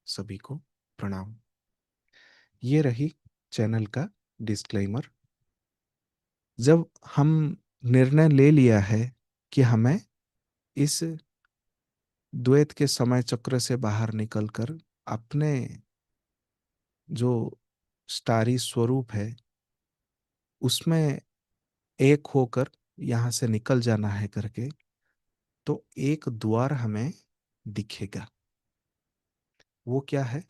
सभी को प्रणाम। ये रही चैनल का डिस्क्लेमर। जब हम निर्णय ले लिया है कि हमें इस द्वैत के समय चक्र से बाहर निकलकर अपने जो स्टारी स्वरूप है उसमें एक होकर यहाँ से निकल जाना है करके, तो एक द्वार हमें दिखेगा। वो क्या है?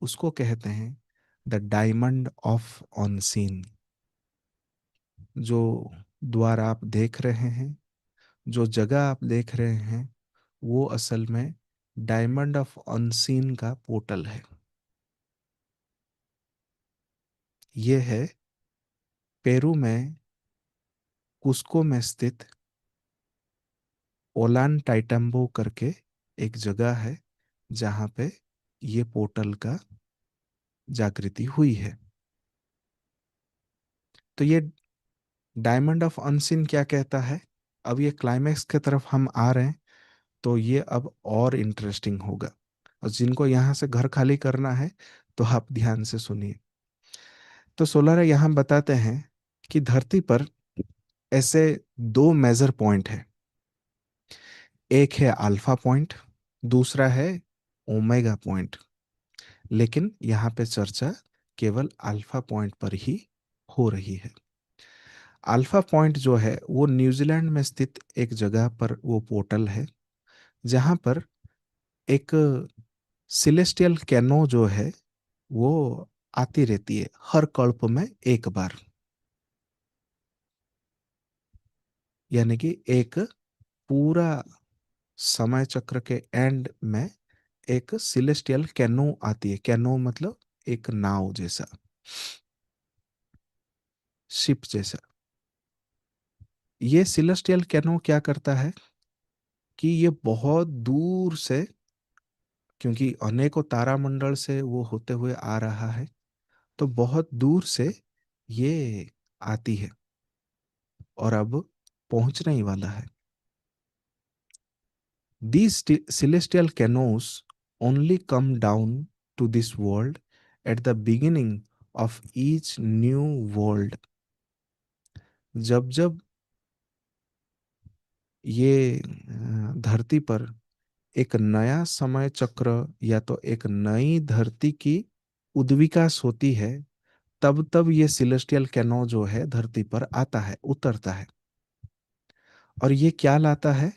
उसको कहते हैं द डायमंड ऑफ ऑनसीन। जो द्वार आप देख रहे हैं, जो जगह आप देख रहे हैं, वो असल में डायमंड ऑफ अनसीन का पोर्टल है। ये है पेरू में कुस्को में स्थित ओलान टाइटम्बो करके एक जगह है जहाँ पे ये पोर्टल का जागृति हुई है। तो ये डायमंड ऑफ अनसीन क्या कहता है? अब ये क्लाइमैक्स की तरफ हम आ रहे हैं, तो ये अब और इंटरेस्टिंग होगा। और जिनको यहाँ से घर खाली करना है तो आप ध्यान से सुनिए। तो सोलार यहाँ बताते हैं कि धरती पर ऐसे दो मेजर पॉइंट है। एक है अल्फा पॉइंट, दूसरा है ओमेगा पॉइंट। लेकिन यहाँ पे चर्चा केवल अल्फा पॉइंट पर ही हो रही है। अल्फा पॉइंट जो है वो न्यूजीलैंड में स्थित एक जगह पर वो पोर्टल है जहाँ पर एक सिलेस्टियल कैनो जो है वो आती रहती है हर कल्प में एक बार। यानी कि एक पूरा समय चक्र के एंड में एक सिलेस्टियल कैनो आती है। कैनो मतलब एक नाव जैसा, शिप जैसा। ये सिलेस्टियल कैनो क्या करता है कि ये बहुत दूर से, क्योंकि अनेकों तारामंडल से वो होते हुए आ रहा है, तो बहुत दूर से ये आती है और अब पहुंचने ही वाला है। These celestial canoes only come down to this world at the beginning of each new world। जब जब ये धरती पर एक नया समय चक्र या तो एक नई धरती की उद्विकास होती है, तब तब ये सिलेस्टियल कैनो जो है धरती पर आता है, उतरता है। और ये क्या लाता है?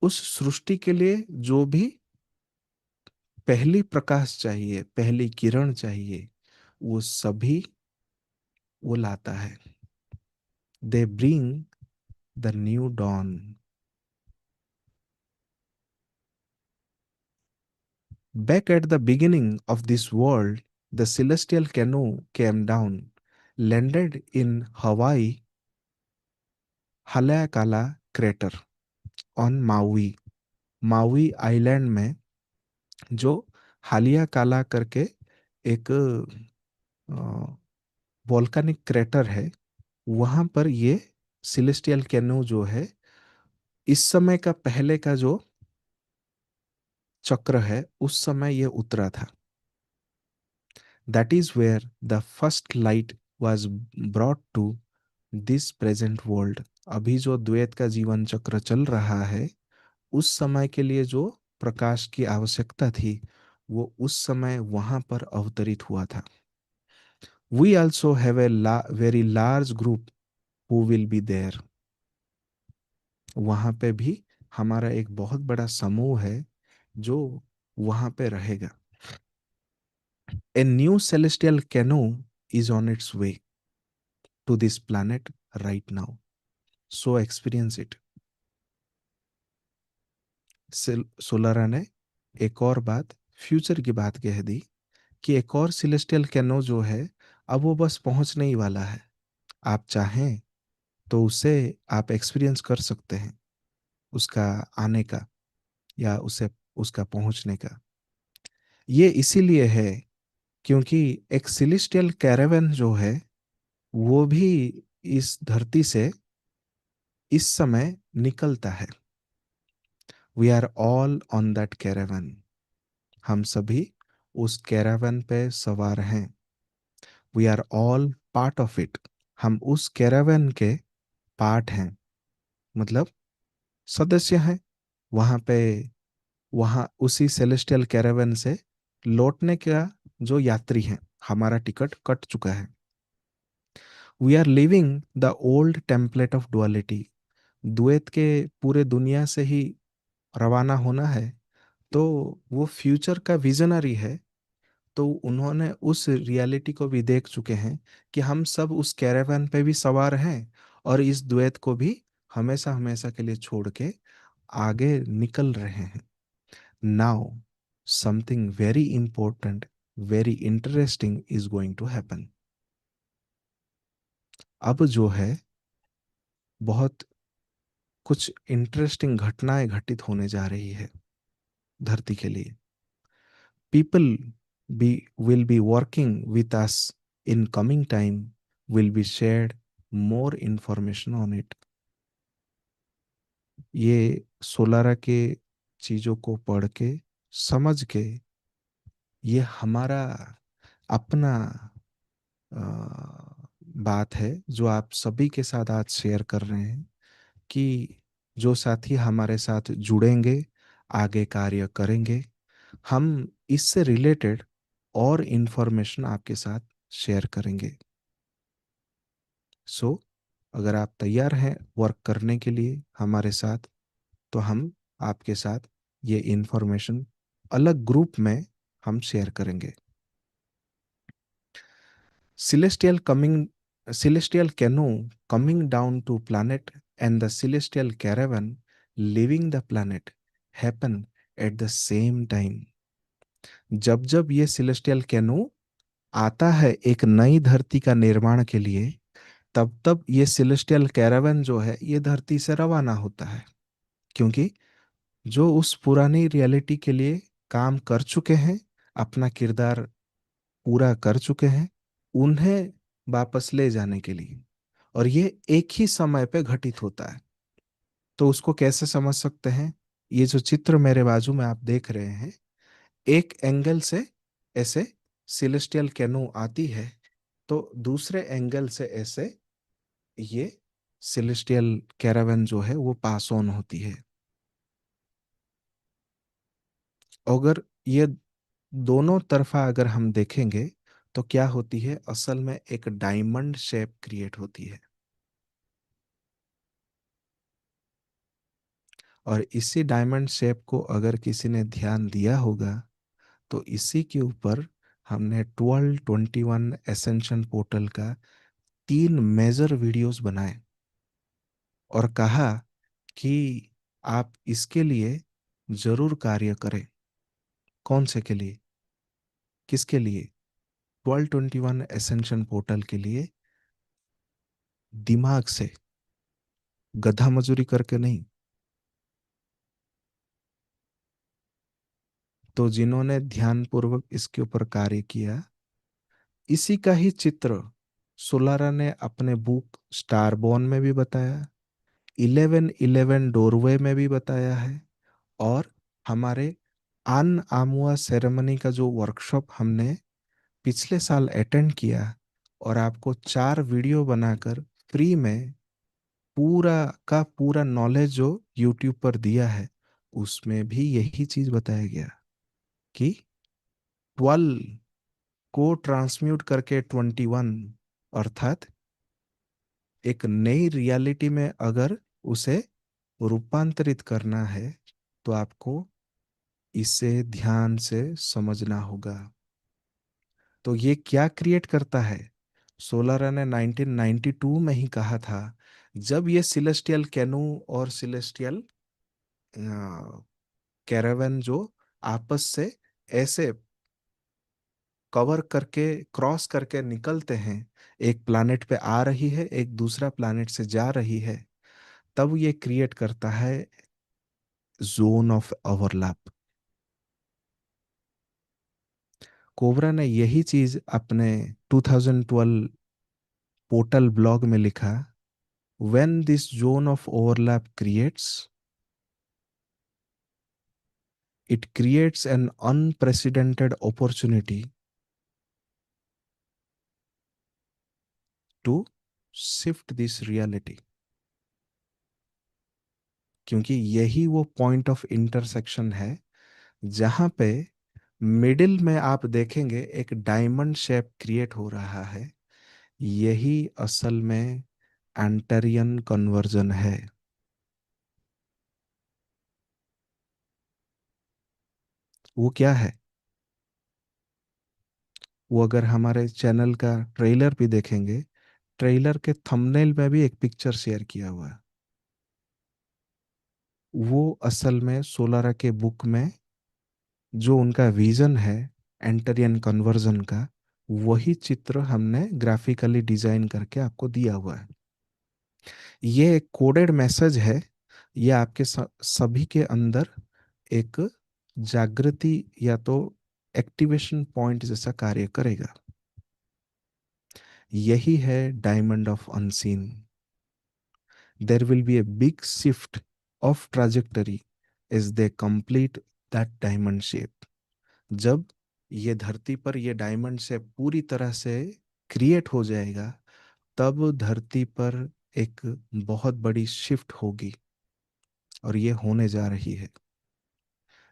उस सृष्टि के लिए जो भी पहली प्रकाश चाहिए, पहली किरण चाहिए, वो सभी वो लाता है। They bring the new dawn. Back at the beginning of this world the celestial canoe came down, landed in Hawaii Haleakala crater on Maui. Maui island में जो हालिया काला करके एक वोल्केनिक क्रेटर है, वहां पर ये सिलेस्टियल कैनो जो है इस समय का पहले का जो चक्र है उस समय ये उतरा था। That is where the first light was brought to this present world. अभी जो द्वैत का जीवन चक्र चल रहा है, उस समय के लिए जो प्रकाश की आवश्यकता थी वो उस समय वहां पर अवतरित हुआ था। We also have a very large group who will be there. वहां पे भी हमारा एक बहुत बड़ा समूह है जो वहां पे रहेगा। A new celestial canoe is on its way to this planet right now. So experience it. Solara ने एक और बात, फ्यूचर की बात कह दी कि एक और सिलेस्टियल कैनो जो है अब वो बस पहुंचने ही वाला है। आप चाहें तो उसे आप एक्सपीरियंस कर सकते हैं, उसका आने का या उसे उसका पहुंचने का। ये इसीलिए है क्योंकि एक सिलेस्टियल कैरावन जो है वो भी इस धरती से इस समय निकलता है। We are all on that caravan. हम सभी उस कैरावन पे सवार हैं। We are all part of it. हम उस कैरावन के पार्ट हैं, मतलब सदस्य हैं वहाँ पे। वहाँ उसी सेलेस्टियल कैरावन से लौटने का जो यात्री हैं, हमारा टिकट कट चुका है। We are living the old template of duality. द्वैत के पूरे दुनिया से ही रवाना होना है, तो वो फ्यूचर का विजनरी है। तो उन्होंने उस रियलिटी को भी देख चुके हैं कि हम सब उस कैरावान पे भी सवार हैं, और इस द्वैत को भी हमेशा हमेशा के लिए छोड़ के आगे निकल रहे हैं। Now something very important, very interesting is going to happen. अब जो है, बहुत कुछ इंटरेस्टिंग घटनाएं घटित होने जा रही है धरती के लिए। People be will be working with us in coming time, will be shared more information on it. ये सोलारा के चीज़ों को पढ़ के, समझ के, ये हमारा अपना बात है जो आप सभी के साथ आज शेयर कर रहे हैं, कि जो साथी हमारे साथ जुड़ेंगे, आगे कार्य करेंगे, हम इससे रिलेटेड और इन्फॉर्मेशन आपके साथ शेयर करेंगे। सो अगर आप तैयार हैं वर्क करने के लिए हमारे साथ, तो हम आपके साथ ये इन्फॉर्मेशन अलग ग्रुप में हम शेयर करेंगे। celestial coming Celestial canoe coming down to planet and the celestial caravan leaving the planet happen at the same time। जब जब ये celestial canoe आता है एक नई धरती का निर्माण के लिए, तब तब ये celestial caravan जो है ये धरती से रवाना होता है। क्योंकि जो उस पुरानी रियलिटी के लिए काम कर चुके हैं, अपना किरदार पूरा कर चुके हैं, उन्हें वापस ले जाने के लिए। और ये एक ही समय पे घटित होता है। तो उसको कैसे समझ सकते हैं? ये जो चित्र मेरे बाजू में आप देख रहे हैं, एक एंगल से ऐसे सिलेस्टियल कैनो आती है, तो दूसरे एंगल से ऐसे ये सिलेस्टियल कैरावन जो है वो पास ऑन होती है। अगर ये दोनों तरफा अगर हम देखेंगे, तो क्या होती है, असल में एक डायमंड शेप क्रिएट होती है। और इसी डायमंड शेप को अगर किसी ने ध्यान दिया होगा, तो इसी के ऊपर हमने 1221 एसेंशन पोर्टल का 3 मेजर वीडियोस बनाए, और कहा कि आप इसके लिए जरूर कार्य करें। कौन से के लिए? किसके लिए? 1221 एसेंशन पोर्टल के लिए। दिमाग से, गधा मजूरी करके नहीं। तो जिन्होंने ध्यानपूर्वक इसके ऊपर कार्य किया, इसी का ही चित्र सोलारा ने अपने बुक स्टारबॉर्न में भी बताया, 1111 डोरवे में भी बताया है, और हमारे अन आमुआ सेरेमनी का जो वर्कशॉप हमने पिछले साल अटेंड किया, और आपको 4 वीडियो बनाकर फ्री में पूरा का पूरा नॉलेज जो यूट्यूब पर दिया है, उसमें भी यही चीज बताया गया कि 12 को ट्रांसम्यूट करके 21, अर्थात एक नई रियलिटी में अगर उसे रूपांतरित करना है, तो आपको इसे ध्यान से समझना होगा। तो ये क्या क्रिएट करता है? सोलारा ने 1992 में ही कहा था, जब ये सिलेस्टियल कैनू और सिलेस्टियल कैरावन जो आपस से ऐसे कवर करके, क्रॉस करके निकलते हैं, एक प्लैनेट पे आ रही है, एक दूसरा प्लैनेट से जा रही है, तब ये क्रिएट करता है जोन ऑफ ओवरलैप। कोबरा ने यही चीज अपने 2012 पोर्टल ब्लॉग में लिखा, when this zone of overlap creates, It creates an unprecedented opportunity to shift this reality. क्योंकि यही वो पॉइंट ऑफ इंटरसेक्शन है जहां पे मिडिल में आप देखेंगे एक डायमंड शेप क्रिएट हो रहा है। यही असल में एंटेरियन कन्वर्जन है। वो क्या है? वो अगर हमारे चैनल का ट्रेलर भी देखेंगे, ट्रेलर के थंबनेल में भी एक पिक्चर शेयर किया हुआ है। वो असल में सोलारा के बुक में जो उनका विजन है एंटेरियन कन्वर्जन का, वही चित्र हमने ग्राफिकली डिजाइन करके आपको दिया हुआ है। ये एक कोडेड मैसेज है। ये आपके सभी के अंदर एक जागृति या तो एक्टिवेशन पॉइंट जैसा कार्य करेगा। यही है diamond of unseen. There will be a big shift of trajectory as they complete that diamond shape. जब ये धरती पर ये डायमंड शेप पूरी तरह से क्रिएट हो जाएगा, तब धरती पर एक बहुत बड़ी शिफ्ट होगी, और ये होने जा रही है।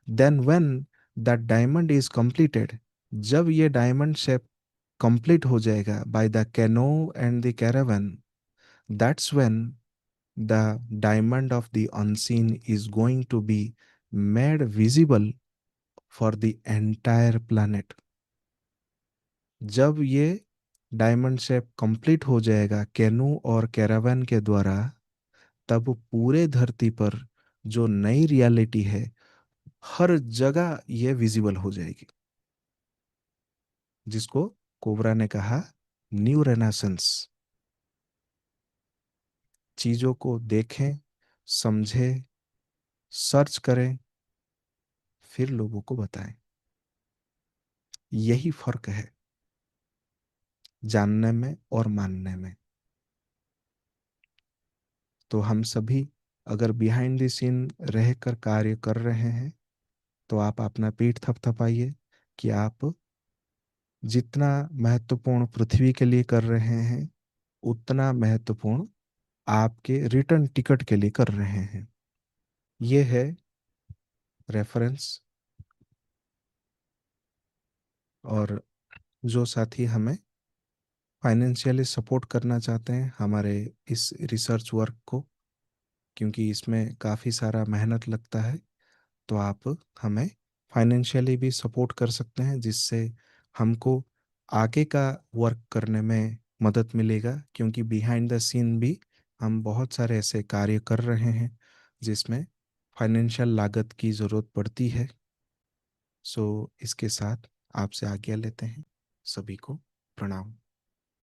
Then when that diamond is completed, जब ये डायमंड शेप कंप्लीट हो जाएगा by the canoe and the caravan, that's when the diamond of the unseen is going to be made visible for the entire planet. जब ये diamond shape complete हो जाएगा Keanu और caravan के द्वारा, तब पूरे धरती पर जो नई रियलिटी है हर जगह ये विजिबल हो जाएगी, जिसको कोबरा ने कहा न्यू रेनासेंस। चीजों को देखें, समझें, सर्च करें, फिर लोगों को बताएं। यही फर्क है जानने में और मानने में। तो हम सभी अगर बिहाइंड द सीन रहकर कार्य कर रहे हैं, तो आप अपना पीठ थपथपाइए कि आप जितना महत्वपूर्ण पृथ्वी के लिए कर रहे हैं, उतना महत्वपूर्ण आपके रिटर्न टिकट के लिए कर रहे हैं। ये है रेफरेंस। और जो साथी हमें फाइनेंशियली सपोर्ट करना चाहते हैं हमारे इस रिसर्च वर्क को, क्योंकि इसमें काफ़ी सारा मेहनत लगता है, तो आप हमें फाइनेंशियली भी सपोर्ट कर सकते हैं, जिससे हमको आगे का वर्क करने में मदद मिलेगा। क्योंकि बिहाइंड द सीन भी हम बहुत सारे ऐसे कार्य कर रहे हैं जिसमें फाइनेंशियल लागत की ज़रूरत पड़ती है। सो इसके साथ आपसे आज्ञा लेते हैं। सभी को प्रणाम।